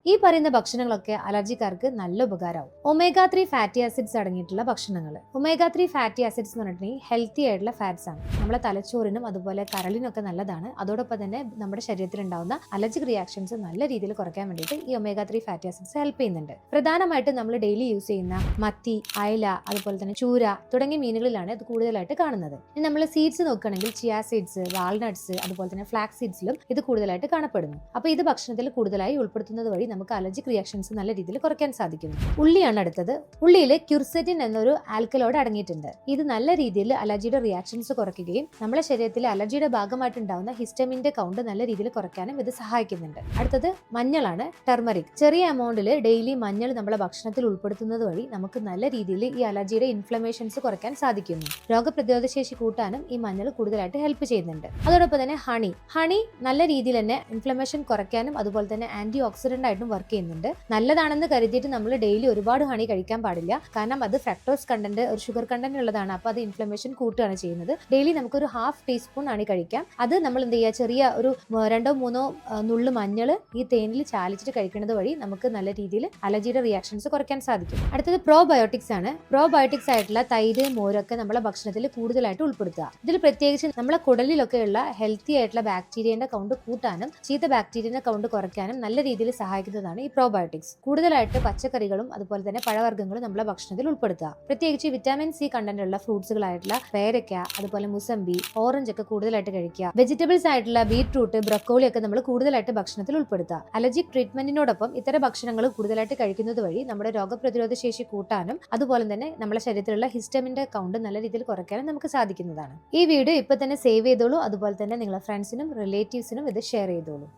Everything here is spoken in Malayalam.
ഈ പറയുന്ന ഭക്ഷണങ്ങളൊക്കെ അലർജിക്കാർക്ക് നല്ല ഉപകാരമാവും. ഒമേഗ 3 ഫാറ്റി ആസിഡ്സ് അടങ്ങിയിട്ടുള്ള ഭക്ഷണങ്ങൾ. ഒമേഗ 3 ഫാറ്റി ആസിഡ്സ് എന്ന് പറഞ്ഞിട്ടുണ്ടെങ്കിൽ ഹെൽത്തി ആയിട്ടുള്ള ഫാറ്റ്സ് ആണ്. നമ്മളെ തലച്ചോറിനും അതുപോലെ കരളിനൊക്കെ നല്ലതാണ്. അതോടൊപ്പം തന്നെ നമ്മുടെ ശരീരത്തിൽ ഉണ്ടാവുന്ന അലർജിക് റിയാക്ഷൻസ് നല്ല രീതിയിൽ കുറയ്ക്കാൻ വേണ്ടിയിട്ട് ഈ ഒമേഗ 3 ഫാറ്റി ആസിഡ്സ് ഹെൽപ്പ് ചെയ്യുന്നുണ്ട്. പ്രധാനമായിട്ടും നമ്മൾ ഡെയിലി യൂസ് ചെയ്യുന്ന മത്തി, അയല, അതുപോലെ തന്നെ ചൂര തുടങ്ങിയ മീനുകളിലാണ് ഇത് കൂടുതലായിട്ട് കാണുന്നത്. ഇനി നമ്മൾ സീഡ്സ് നോക്കുകയാണെങ്കിൽ ചിയാ സീഡ്സ്, വാൾനട്ട്സ്, അതുപോലെ തന്നെ ഫ്ലാക്സ് സീഡ്സിലും ഇത് കൂടുതലായിട്ട് കാണപ്പെടുന്നു. അപ്പോൾ ഇത് ഭക്ഷണത്തിൽ കൂടുതലായി ഉൾപ്പെടുത്തുന്നത് വഴി നമുക്ക് അലർജിക് റിയാക്ഷൻസ് നല്ല രീതിയിൽ കുറയ്ക്കാൻ സാധിക്കുന്നു. ഉള്ളിയാണ് അടുത്തത്. ഉള്ളിയിൽ ക്യുർസെറ്റിൻ എന്നൊരു ആൽക്കലോയിഡ് അടങ്ങിയിട്ടുണ്ട്. ഇത് നല്ല രീതിയിൽ അലർജിയുടെ റിയാക്ഷൻസ് കുറയ്ക്കുകയും നമ്മുടെ ശരീരത്തിലെ അലർജിയുടെ ഭാഗമായിട്ടുണ്ടാവുന്ന ഹിസ്റ്റമിന്റെ കൗണ്ട് നല്ല രീതിയിൽ കുറയ്ക്കാനും ഇത് സഹായിക്കുന്നുണ്ട്. അടുത്തത് മഞ്ഞളാണ്, ടർമറിക്. ചെറിയ എമൗണ്ടിൽ ഡെയിലി മഞ്ഞൾ നമ്മളെ ഭക്ഷണത്തിൽ ഉൾപ്പെടുത്തുന്നത് വഴി നമുക്ക് നല്ല രീതിയിൽ ഈ അലർജിയുടെ ഇൻഫ്ലമേഷൻസ് കുറയ്ക്കാൻ സാധിക്കുന്നു. രോഗപ്രതിരോധ ശേഷി കൂട്ടാനും ഈ മഞ്ഞൾ കൂടുതലായിട്ട് ഹെൽപ്പ് ചെയ്യുന്നുണ്ട്. അതോടൊപ്പം തന്നെ ഹണി നല്ല രീതിയിൽ തന്നെ ഇൻഫ്ലമേഷൻ കുറയ്ക്കാനും അതുപോലെ തന്നെ ആന്റി ഓക്സിഡന്റ് ആയിട്ടും വർക്ക് ചെയ്യുന്നുണ്ട്. നല്ലതാണെന്ന് കരുതിയിട്ട് നമ്മൾ ഡെയിലി ഒരുപാട് ഹണി കഴിക്കാൻ പാടില്ല. കാരണം അത് ഫ്രക്ടോസ് കണ്ടന്റ്, ഒരു ഷുഗർ കണ്ടന്റ് ഉള്ളതാണ്. അപ്പോൾ അത് ഇൻഫ്ലമേഷൻ കൂട്ടുകയാണ് ചെയ്യുന്നത്. ഡെയിലി നമുക്കൊരു 1/2 ടീസ്പൂൺ ഹണി കഴിക്കാം. അത് നമ്മൾ എന്ത് ചെയ്യുക, ചെറിയ ഒരു 2-3 നുള്ളു മഞ്ഞൾ ഈ തേനിൽ ചാലിച്ചിട്ട് കഴിക്കുന്നത് വഴി നമുക്ക് നല്ല രീതിയിൽ അലർജിയുടെ റിയാക്ഷൻസ് കുറയ്ക്കാൻ സാധിക്കും. അടുത്തത് പ്രോബയോട്ടിക്സ് ആണ്. പ്രോബയോട്ടിക്സ് ആയിട്ടുള്ള തൈര്, മോരൊക്കെ നമ്മളെ ഭക്ഷണത്തിൽ കൂടുതലായിട്ട് ഉൾപ്പെടുത്തുക. ഇതിൽ പ്രത്യേകിച്ച് നമ്മളെ കുടലിലൊക്കെയുള്ള ഹെൽത്തി ആയിട്ടുള്ള ബാക്ടീരിയന്റെ കൗണ്ട് കൂട്ടാനും ചീത്ത ബാക്ടീരിയന്റെ കൗണ്ട് കുറയ്ക്കാനും നല്ല രീതിയിൽ സഹായിക്കുന്നതാണ് ഈ പ്രോബയോട്ടിക്സ്. കൂടുതലായിട്ട് പച്ചക്കറികളും അതുപോലെ തന്നെ പഴവർഗ്ഗങ്ങളും നമ്മളെ ഭക്ഷണത്തിൽ ഉൾപ്പെടുത്തുക. പ്രത്യേകിച്ച് വിറ്റാമിൻ സി കണ്ടന്റ് ഉള്ള ഫ്രൂട്ട്സുകളായിട്ടുള്ള പേരയ്ക്ക, അതുപോലെ മുസമ്പി, ഓറഞ്ച് ഒക്കെ കൂടുതലായിട്ട് കഴിക്കുക. വെജിറ്റബിൾസ് ആയിട്ടുള്ള ബീട്രൂട്ട്, ബ്രക്കോളി ഒക്കെ നമ്മൾ കൂടുതലായിട്ട് ഭക്ഷണത്തിൽ ഉൾപ്പെടുത്തുക. അലർജിക് ട്രീറ്റ്മെന്റിനോടൊപ്പം ഇത്തരം ഭക്ഷണങ്ങൾ കൂടുതലായിട്ട് കഴിക്കുന്നത് വഴി നമ്മുടെ രോഗപ്രതിരോധ ശേഷി കൂട്ടാനും അതുപോലെ തന്നെ നമ്മുടെ ശരീരത്തിലുള്ള ഹിസ്റ്റമിന്റെ കൗണ്ട് നല്ല രീതിയിൽ കുറയ്ക്കാനും നമുക്ക് സാധിക്കുന്നതാണ്. ഈ വീഡിയോ ഇപ്പൊ തന്നെ സേവ് ചെയ്തോളൂ. അതുപോലെ തന്നെ നിങ്ങളുടെ ഫ്രണ്ട്സിനും റിലേറ്റീവ്സിനും ഇത് ഷെയർ ചെയ്തോളൂ.